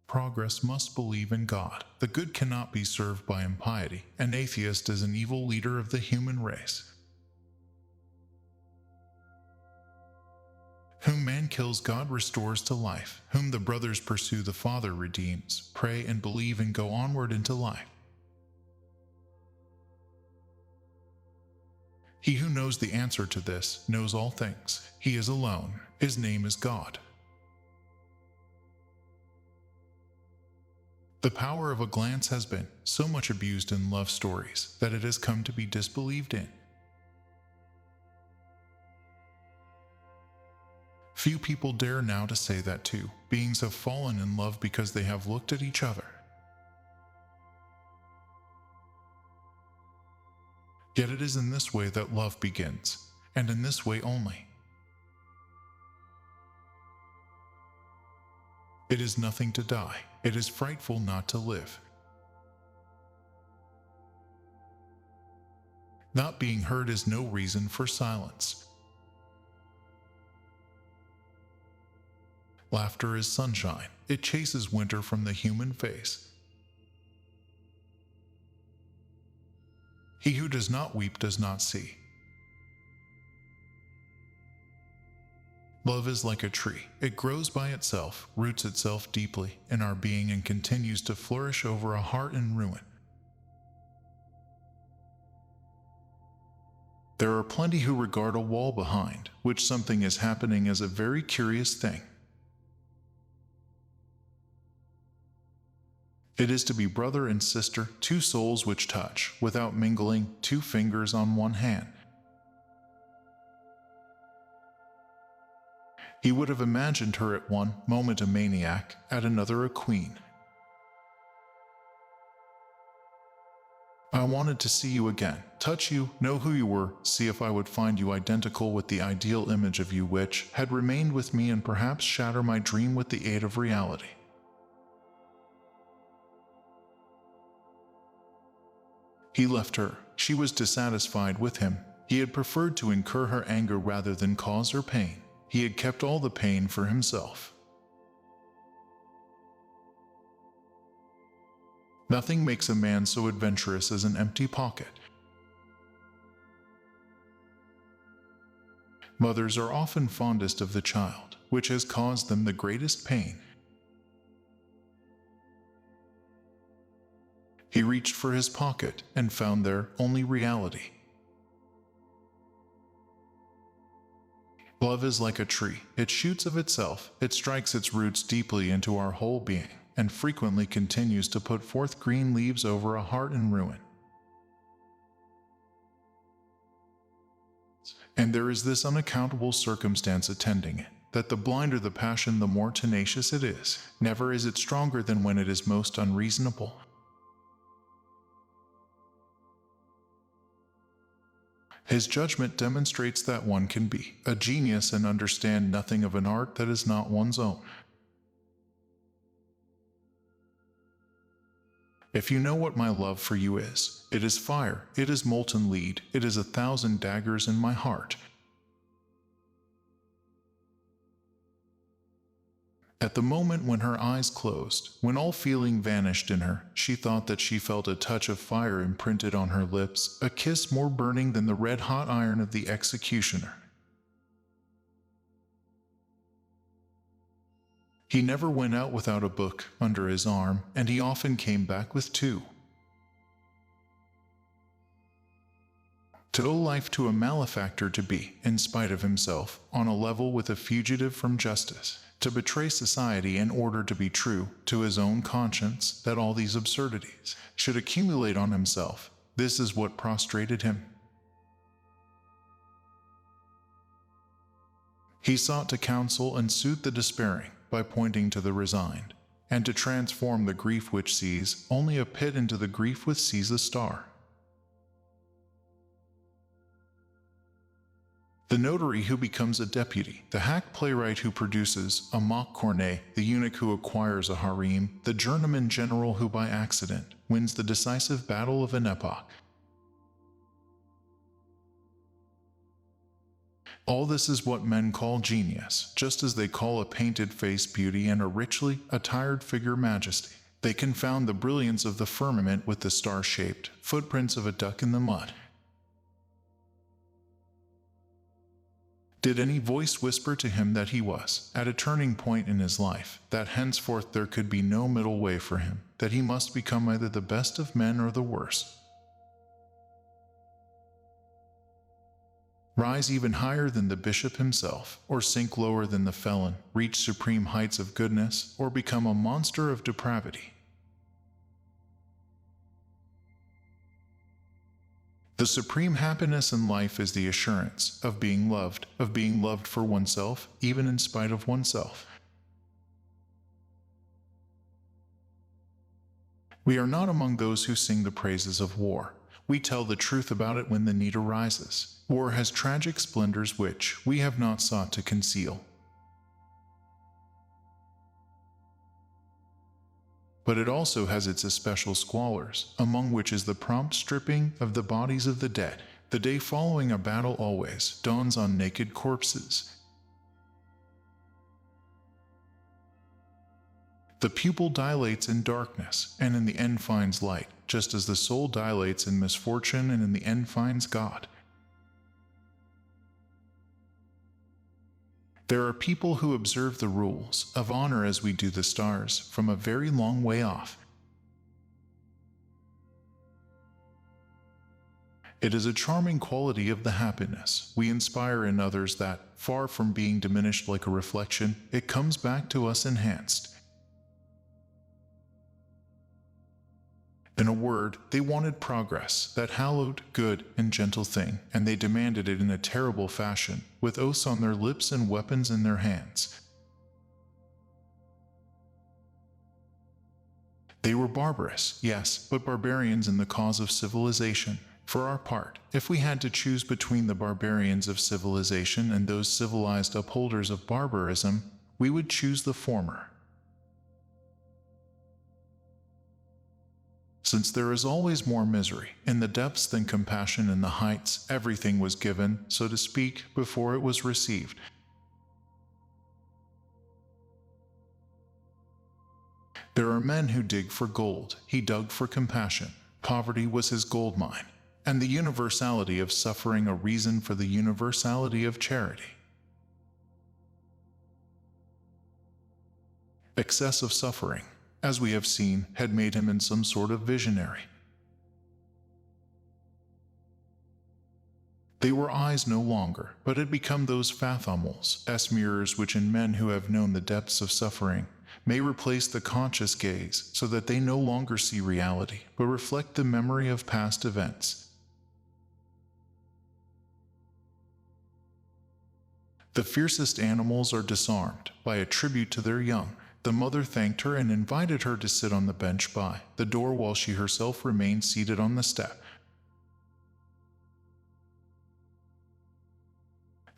Progress must believe in God. The good cannot be served by impiety. An atheist is an evil leader of the human race. Whom man kills, God restores to life. Whom the brothers pursue, the Father redeems. Pray and believe and go onward into life. He who knows the answer to this knows all things. He is alone. His name is God. The power of a glance has been so much abused in love stories that it has come to be disbelieved in. Few people dare now to say that two beings have fallen in love because they have looked at each other. Yet it is in this way that love begins, and in this way only. It is nothing to die. It is frightful not to live. Not being heard is no reason for silence. Laughter is sunshine. It chases winter from the human face. He who does not weep does not see. Love is like a tree. It grows by itself, roots itself deeply in our being, and continues to flourish over a heart in ruin. There are plenty who regard a wall behind which something is happening as a very curious thing. It is to be brother and sister, two souls which touch, without mingling, two fingers on one hand. He would have imagined her at one moment a maniac, at another a queen. I wanted to see you again, touch you, know who you were, see if I would find you identical with the ideal image of you which had remained with me, and perhaps shatter my dream with the aid of reality. He left her. She was dissatisfied with him. He had preferred to incur her anger rather than cause her pain. He had kept all the pain for himself. Nothing makes a man so adventurous as an empty pocket. Mothers are often fondest of the child which has caused them the greatest pain. He reached for his pocket and found there only reality. Love is like a tree. It shoots of itself. It strikes its roots deeply into our whole being, and frequently continues to put forth green leaves over a heart in ruin. And there is this unaccountable circumstance attending it, that the blinder the passion, the more tenacious it is. Never is it stronger than when it is most unreasonable. His judgment demonstrates that one can be a genius and understand nothing of an art that is not one's own. If you know what my love for you is, it is fire, it is molten lead, it is 1,000 daggers in my heart. At the moment when her eyes closed, when all feeling vanished in her, she thought that she felt a touch of fire imprinted on her lips, a kiss more burning than the red-hot iron of the executioner. He never went out without a book under his arm, and he often came back with two. To owe life to a malefactor, to be, in spite of himself, on a level with a fugitive from justice, to betray society in order to be true to his own conscience, that all these absurdities should accumulate on himself, this is what prostrated him. He sought to counsel and soothe the despairing by pointing to the resigned, and to transform the grief which sees only a pit into the grief which sees a star. The notary who becomes a deputy, the hack playwright who produces a mock Corneille, the eunuch who acquires a harem, the journeyman general who by accident wins the decisive battle of an epoch. All this is what men call genius, just as they call a painted face beauty and a richly attired figure majesty. They confound the brilliance of the firmament with the star-shaped footprints of a duck in the mud. Did any voice whisper to him that he was at a turning point in his life, that henceforth there could be no middle way for him, that he must become either the best of men or the worst? Rise even higher than the bishop himself, or sink lower than the felon, reach supreme heights of goodness, or become a monster of depravity. The supreme happiness in life is the assurance of being loved for oneself, even in spite of oneself. We are not among those who sing the praises of war. We tell the truth about it when the need arises. War has tragic splendors which we have not sought to conceal. But it also has its especial squalors, among which is the prompt stripping of the bodies of the dead. The day following a battle always dawns on naked corpses. The pupil dilates in darkness, and in the end finds light, just as the soul dilates in misfortune and in the end finds God. There are people who observe the rules of honor as we do the stars from a very long way off. It is a charming quality of the happiness we inspire in others that, far from being diminished like a reflection, it comes back to us enhanced. In a word, they wanted progress, that hallowed, good, and gentle thing, and they demanded it in a terrible fashion, with oaths on their lips and weapons in their hands. They were barbarous, yes, but barbarians in the cause of civilization. For our part, if we had to choose between the barbarians of civilization and those civilized upholders of barbarism, we would choose the former. Since there is always more misery in the depths than compassion in the heights, everything was given, so to speak, before it was received. There are men who dig for gold. He dug for compassion. Poverty was his gold mine, and the universality of suffering a reason for the universality of charity. Excess of suffering, as we have seen, had made him in some sort of visionary. They were eyes no longer, but had become those fathomals, mirrors which in men who have known the depths of suffering, may replace the conscious gaze, so that they no longer see reality, but reflect the memory of past events. The fiercest animals are disarmed by a tribute to their young. The mother thanked her and invited her to sit on the bench by the door while she herself remained seated on the step.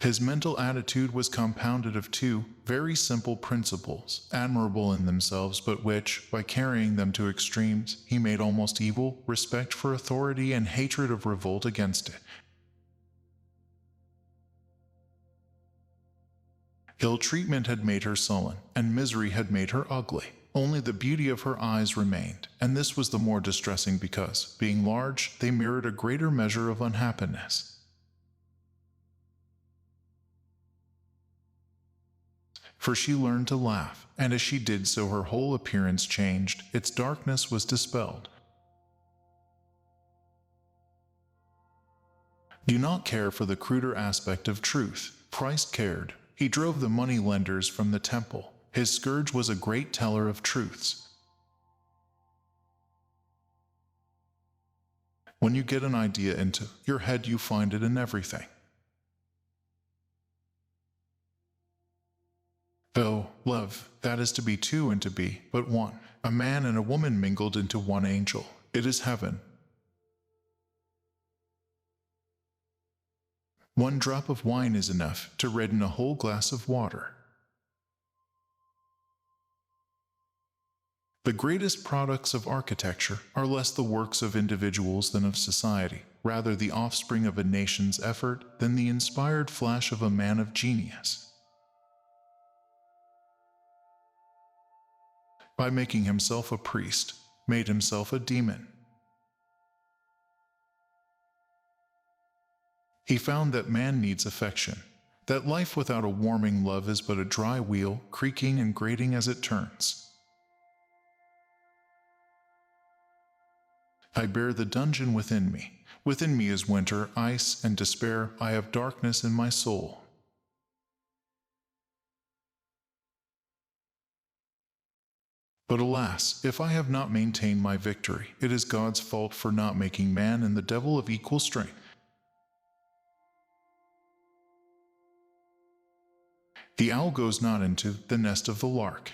His mental attitude was compounded of two very simple principles, admirable in themselves, but which, by carrying them to extremes, he made almost evil: respect for authority and hatred of revolt against it. Ill treatment had made her sullen, and misery had made her ugly. Only the beauty of her eyes remained, and this was the more distressing because, being large, they mirrored a greater measure of unhappiness. For she learned to laugh, and as she did so her whole appearance changed, its darkness was dispelled. Do not care for the cruder aspect of truth. Christ cared. He drove the money-lenders from the temple. His scourge was a great teller of truths. When you get an idea into your head, you find it in everything. Oh, love, that is to be two and to be but one. A man and a woman mingled into one angel. It is heaven. One drop of wine is enough to redden a whole glass of water. The greatest products of architecture are less the works of individuals than of society. rather the offspring of a nation's effort than the inspired flash of a man of genius. By making himself a priest, made himself a demon. He found that man needs affection, that life without a warming love is but a dry wheel, creaking and grating as it turns. I bear the dungeon within me. Within me is winter, ice, and despair. I have darkness in my soul. But alas, if I have not maintained my victory, it is God's fault for not making man and the devil of equal strength. The owl goes not into the nest of the lark.